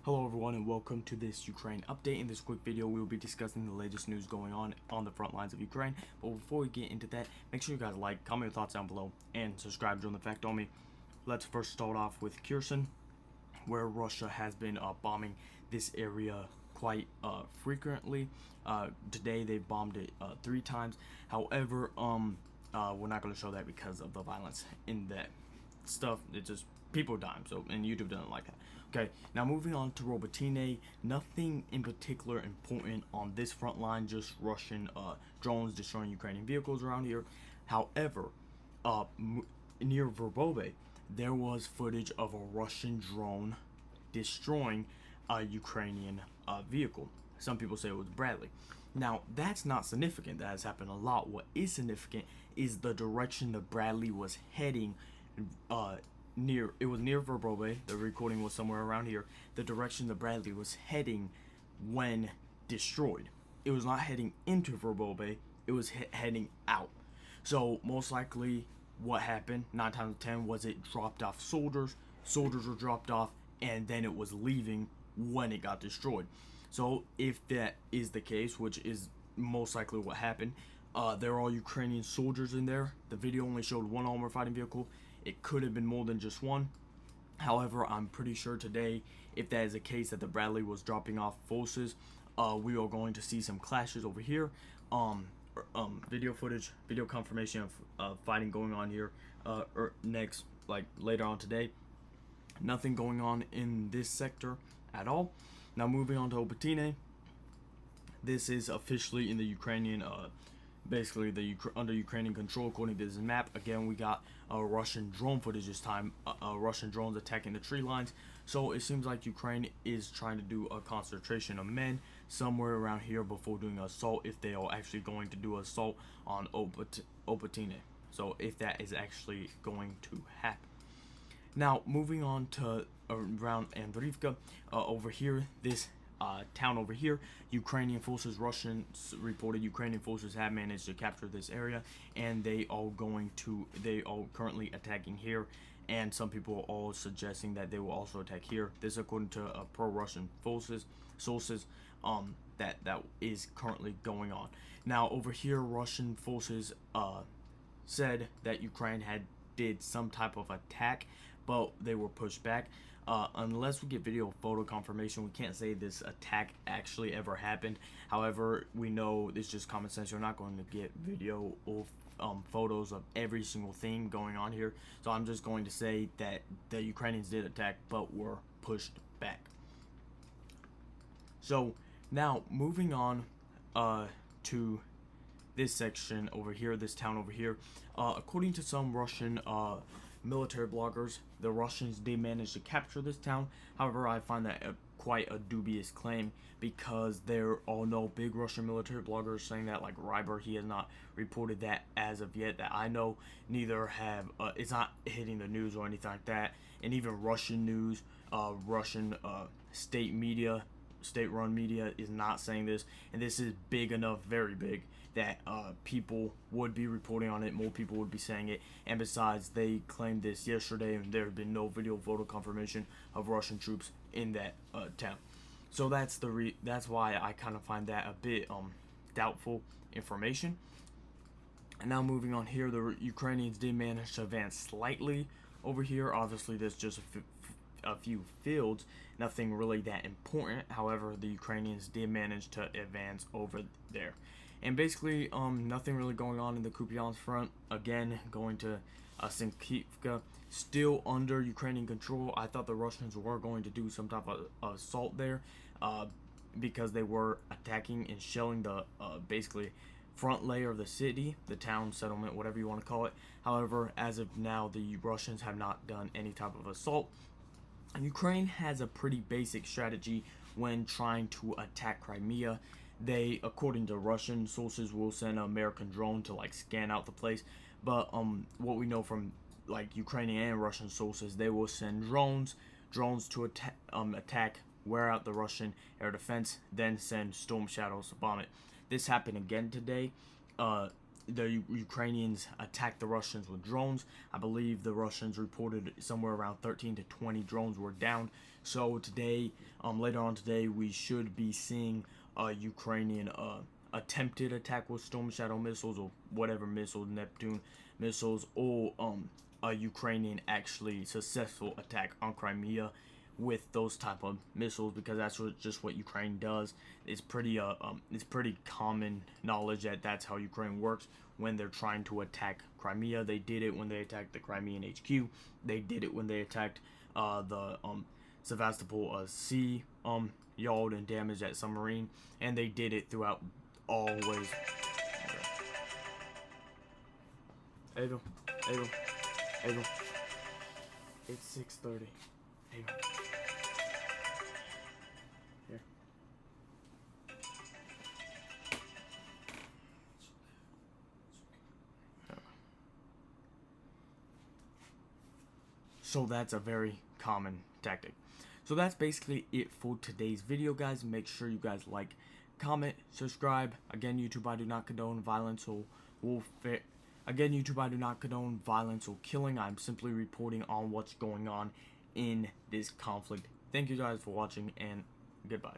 Hello everyone and welcome to this Ukraine update. In this quick video, we will be discussing the latest news going on the front lines of Ukraine. But before we get into that, make sure you guys like, comment your thoughts down below, and subscribe to join the Fact on me. Let's first start off with Kherson, where Russia has been bombing this area quite frequently. Today they bombed it 3 times. However, we're not going to show that because of the violence in that stuff. It just people dying, so and YouTube doesn't like that. Okay, now moving on to Robotyne. Nothing in particular important on this front line, just Russian drones destroying Ukrainian vehicles around here. However, near Verbove, there was footage of a Russian drone destroying a Ukrainian vehicle. Some people say it was Bradley. Now, that's not significant. That has happened a lot. What is significant is the direction the Bradley was heading. It was near Verbove. The recording was somewhere around here. The direction the Bradley was heading when destroyed. It was not heading into Verbove. It was heading out. So most likely, what happened 9 times out of 10 was it dropped off soldiers. Soldiers were dropped off, and then it was leaving when it got destroyed. So if that is the case, which is most likely what happened, there are all Ukrainian soldiers in there. The video only showed 1 armored fighting vehicle. It could have been more than just 1. However, I'm pretty sure today, if that is the case, that the Bradley was dropping off forces, we are going to see some clashes over here. Video footage, video confirmation of fighting going on here next, like later on today. Nothing going on in this sector at all. Now moving on to Robotyne. This is officially in the Ukrainian basically under Ukrainian control according to this map. Again, we got Russian drone footage this time, Russian drones attacking the tree lines. So it seems like Ukraine is trying to do a concentration of men somewhere around here before doing an assault, if they are actually going to do an assault on Robotyne. So if that is actually going to happen. Now moving on to around Andrivka, over here, this town over here, Ukrainian forces, Russians reported Ukrainian forces have managed to capture this area, and they are currently attacking here, and some people are all suggesting that they will also attack here. This is according to pro-Russian sources that is currently going on. Now over here, Russian forces said that Ukraine did some type of attack, but they were pushed back. Unless we get video photo confirmation, we can't say this attack actually ever happened. However, we know it's just common sense. You're not going to get video or photos of every single thing going on here. So I'm just going to say that the Ukrainians did attack, but were pushed back. So now moving on to this section over here, this town over here. According to some Russian military bloggers, the Russians did manage to capture this town. However, I find that quite a dubious claim, because there are no big Russian military bloggers saying that, like Ryber. He has not reported that as of yet that I know. Neither have it's not hitting the news or anything like that. And even Russian news, Russian state media, state-run media is not saying this. And this is big enough, very big, that people would be reporting on it, more people would be saying it. And besides, they claimed this yesterday, and there have been no video photo confirmation of Russian troops in that town. So that's why I kind of find that a bit doubtful information. And now moving on here, the Ukrainians did manage to advance slightly over here. Obviously, there's just a few fields, nothing really that important. However, the Ukrainians did manage to advance over there. And basically, nothing really going on in the Kupiansk front. Again, going to Sinkivka, still under Ukrainian control. I thought the Russians were going to do some type of assault there, because they were attacking and shelling the basically front layer of the city, the town, settlement, whatever you want to call it. However, as of now, the Russians have not done any type of assault. Ukraine has a pretty basic strategy when trying to attack Crimea. They, according to Russian sources, will send an American drone to like scan out the place. But what we know from like Ukrainian and Russian sources, they will send drones to attack, wear out the Russian air defense, then send Storm Shadows to bomb it. This happened again today. the Ukrainians attacked the Russians with drones. I believe the Russians reported somewhere around 13 to 20 drones were down. So today, later on today, we should be seeing a Ukrainian attempted attack with Storm Shadow missiles or whatever missiles, Neptune missiles, or a Ukrainian actually successful attack on Crimea with those type of missiles, because that's just what Ukraine does. It's pretty common knowledge that that's how Ukraine works when they're trying to attack Crimea. They did it when they attacked the Crimean HQ. They did it when they attacked the Sevastopol sea yard and damaged that submarine, and they did it throughout always. There you go. There you go. There you go. It's 6:30. There you go. Here. So that's a very common tactic. So that's basically it for today's video, guys. Make sure you guys like, comment, subscribe. Again, YouTube, I do not condone violence or warfare. Again, YouTube, I do not condone violence or killing. I'm simply reporting on what's going on in this conflict. Thank you guys for watching, and goodbye.